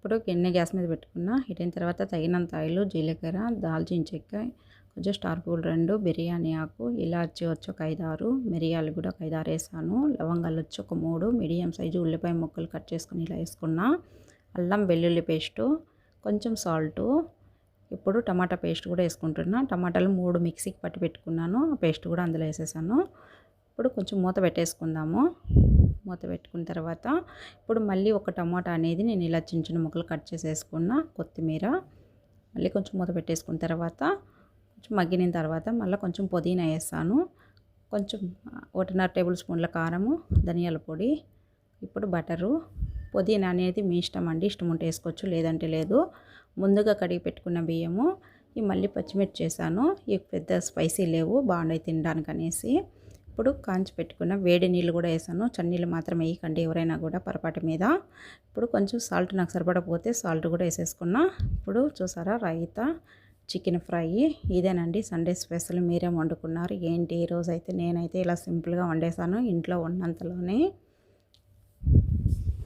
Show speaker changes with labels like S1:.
S1: ఇప్పుడు గిన్నె గ్యాస్ మీద పెట్టుకున్నా. హీటైన తర్వాత తగినంత ఆయిలు, జీలకర్ర, దాల్చిన చెక్క, కొంచెం స్టార్ పువ్వులు 2, బిర్యానీ ఆకు, ఇలాచి వచ్చి ఒక 5, 6, మిరియాలు కూడా ఒక 5, 6 వేసాను. లవంగాలు వచ్చి ఒక 3, మీడియం సైజు ఉల్లిపాయ ముక్కలు కట్ చేసుకుని ఇలా వేసుకున్నా. అల్లం వెల్లుల్లి పేస్టు, కొంచెం సాల్టు. ఇప్పుడు టమాటా పేస్ట్ కూడా వేసుకుంటున్నా. టమాటాలు 3 మిక్సీకి పట్టి పెట్టుకున్నాను. ఆ పేస్ట్ కూడా అందులో వేసేసాను. ఇప్పుడు కొంచెం మూత పెట్టేసుకుందాము. మూత పెట్టుకున్న తర్వాత ఇప్పుడు మళ్ళీ ఒక టమాటా అనేది నేను ఇలా చిన్న చిన్న ముక్కలు కట్ చేసి వేసుకున్నా. కొత్తిమీర మళ్ళీ కొంచెం మూత పెట్టేసుకున్న తర్వాత కొంచెం మగ్గిన తర్వాత మళ్ళీ కొంచెం పుదీనా వేస్తాను. కొంచెం 1.5 టేబుల్ స్పూన్ల కారము, ధనియాల పొడి, ఇప్పుడు బటరు. పుదీనా అనేది మీ ఇష్టం అండి, ఇష్టం ఉంటే వేసుకోవచ్చు, లేదంటే లేదు. ముందుగా కడిగి పెట్టుకున్న బియ్యము, ఈ మళ్ళీ పచ్చిమిర్చి చేశాను. ఇవి పెద్ద స్పైసీ లేవు, బాగుంటాయి తినడానికి అనేసి. ఇప్పుడు కాంచి పెట్టుకున్న వేడి నీళ్ళు కూడా వేసాను. చన్నీళ్ళు మాత్రం వేయకండి ఎవరైనా కూడా పొరపాటు మీద. ఇప్పుడు కొంచెం సాల్ట్ నాకు సరిపడకపోతే సాల్ట్ కూడా వేసేసుకున్నా. ఇప్పుడు చూసారా రైతా, చికెన్ ఫ్రై. ఇదేనండి సండే స్పెషల్. మీరేం వండుకున్నారు ఏంటి? ఈరోజైతే నేనైతే ఇలా సింపుల్గా వండేసాను ఇంట్లో ఉన్నంతలోనే.